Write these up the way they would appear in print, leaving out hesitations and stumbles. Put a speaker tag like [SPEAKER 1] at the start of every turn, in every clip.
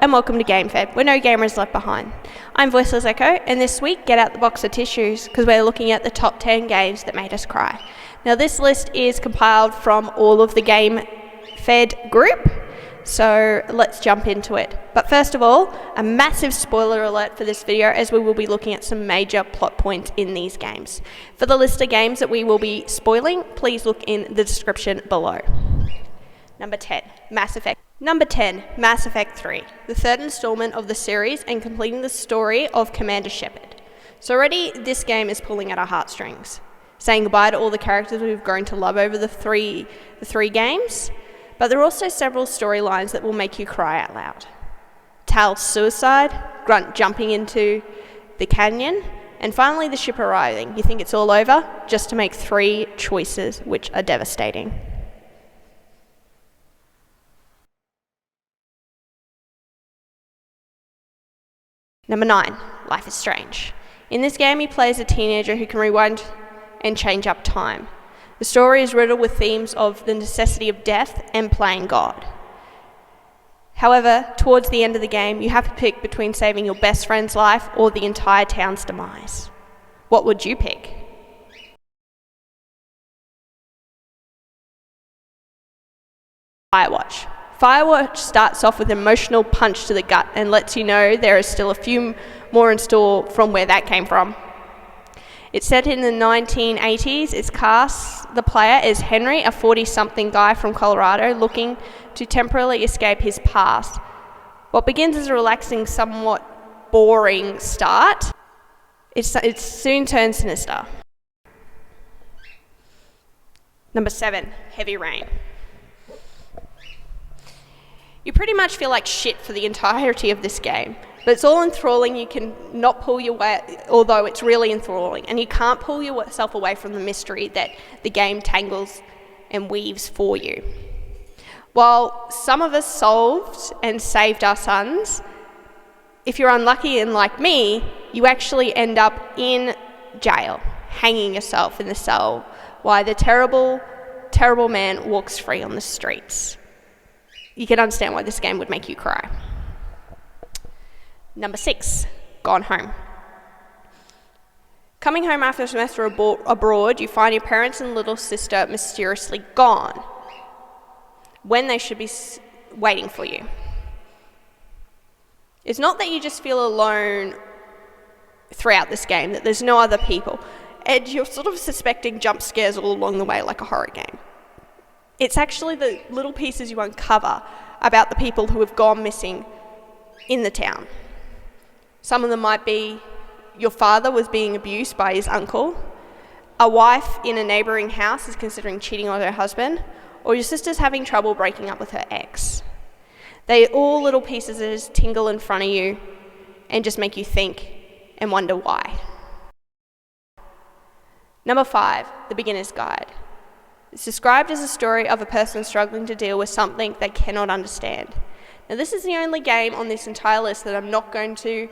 [SPEAKER 1] and welcome to GameFed, where no gamer is left behind. I'm Voiceless Echo, and this week, get out the box of tissues, because we're looking at the top 10 games that made us cry. Now, this list is compiled from all of the GameFed group, so let's jump into it. But first of all, a massive spoiler alert for this video, as we will be looking at some major plot points in these games. For the list of games that we will be spoiling, please look in the description below. Number 10, Mass Effect. Number 10, Mass Effect 3, the third installment of the series and completing the story of Commander Shepard. So already this game is pulling at our heartstrings, saying goodbye to all the characters we've grown to love over the three games, but there are also several storylines that will make you cry out loud. Tal's suicide, Grunt jumping into the canyon, and finally the ship arriving. You think it's all over, just to make 3 choices which are devastating. Number 9, Life is Strange. In this game, he plays a teenager who can rewind and change up time. The story is riddled with themes of the necessity of death and playing God. However, towards the end of the game, you have to pick between saving your best friend's life or the entire town's demise. What would you pick? Firewatch. Firewatch starts off with an emotional punch to the gut and lets you know there is still a few more in store from where that came from. It's set in the 1980s. It casts the player as Henry, a 40-something guy from Colorado looking to temporarily escape his past. What begins as a relaxing, somewhat boring start, it soon turns sinister. Number 7, Heavy Rain. You pretty much feel like shit for the entirety of this game, but it's all enthralling. You can not pull your way, although it's really enthralling, and you can't pull yourself away from the mystery that the game tangles and weaves for you. While some of us solved and saved our sons, if you're unlucky and like me, you actually end up in jail, hanging yourself in the cell while the terrible, terrible man walks free on the streets. You can understand why this game would make you cry. Number 6, Gone Home. Coming home after a semester abroad, you find your parents and little sister mysteriously gone when they should be waiting for you. It's not that you just feel alone throughout this game, that there's no other people, and you're sort of suspecting jump scares all along the way like a horror game. It's actually the little pieces you uncover about the people who have gone missing in the town. Some of them might be your father was being abused by his uncle, a wife in a neighbouring house is considering cheating on her husband, or your sister's having trouble breaking up with her ex. They're all little pieces that just tingle in front of you and just make you think and wonder why. Number 5, The Beginner's Guide. It's described as a story of a person struggling to deal with something they cannot understand. Now, this is the only game on this entire list that I'm not going to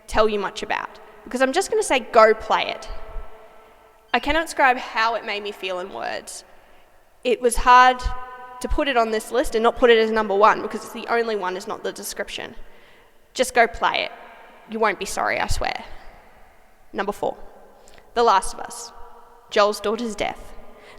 [SPEAKER 1] tell you much about, because I'm just going to say go play it. I cannot describe how it made me feel in words. It was hard to put it on this list and not put it as number 1, because it's the only one, is not the description. Just go play it. You won't be sorry, I swear. Number 4, The Last of Us. Joel's daughter's death.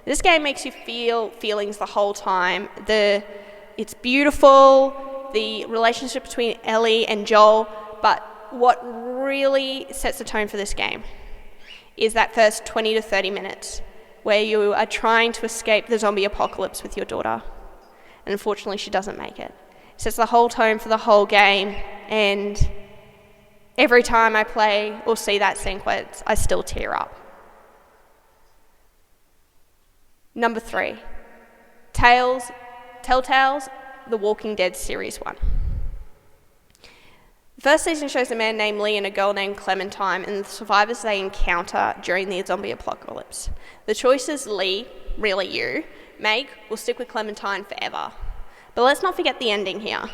[SPEAKER 1] This game makes you feel feelings the whole time. It's beautiful, the relationship between Ellie and Joel, but what really sets the tone for this game is that first 20 to 30 minutes where you are trying to escape the zombie apocalypse with your daughter. And unfortunately, she doesn't make it. It sets the whole tone for the whole game, and every time I play or see that sequence, I still tear up. Number 3, Telltale's The Walking Dead Series 1. The first season shows a man named Lee and a girl named Clementine and the survivors they encounter during the zombie apocalypse. The choices Lee, really you, make will stick with Clementine forever. But let's not forget the ending here.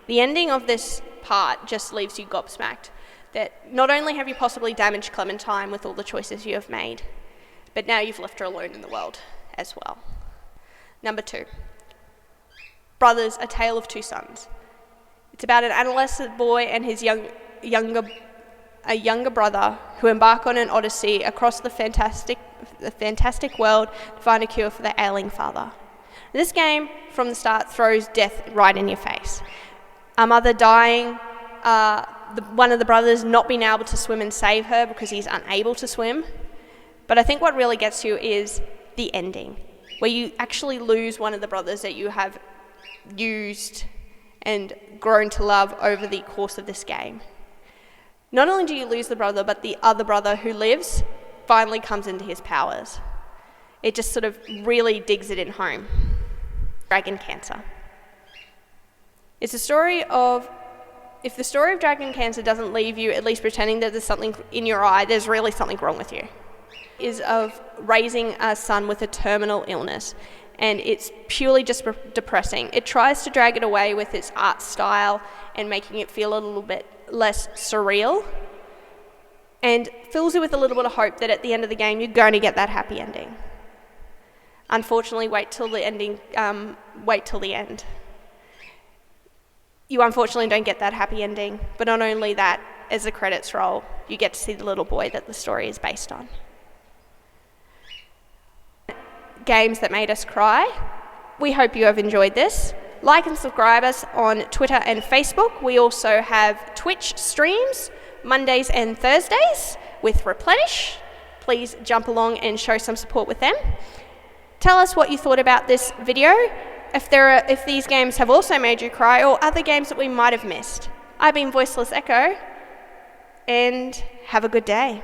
[SPEAKER 1] The ending of this part just leaves you gobsmacked, that not only have you possibly damaged Clementine with all the choices you have made, but now you've left her alone in the world as well. Number 2, Brothers, A Tale of Two Sons. It's about an adolescent boy and his younger brother who embark on an odyssey across the fantastic world to find a cure for their ailing father. This game, from the start, throws death right in your face. A mother dying, one of the brothers not being able to swim and save her because he's unable to swim. But I think what really gets you is the ending, where you actually lose one of the brothers that you have used and grown to love over the course of this game. Not only do you lose the brother, but the other brother who lives finally comes into his powers. It just sort of really digs it in home. Dragon Cancer. It's a story of, if the story of Dragon Cancer doesn't leave you at least pretending that there's something in your eye, there's really something wrong with you. Is of raising a son with a terminal illness, and it's purely just depressing. It tries to drag it away with its art style and making it feel a little bit less surreal, and fills you with a little bit of hope that at the end of the game you're going to get that happy ending. Unfortunately, wait till the end. You unfortunately don't get that happy ending, but not only that, as the credits roll, you get to see the little boy that the story is based on. Games that made us cry. We hope you have enjoyed this. Like and subscribe us on Twitter and Facebook. We also have Twitch streams Mondays and Thursdays with Replenish. Please jump along and show some support with them. Tell us what you thought about this video, if these games have also made you cry, or other games that we might have missed. I've been Voiceless Echo, and have a good day.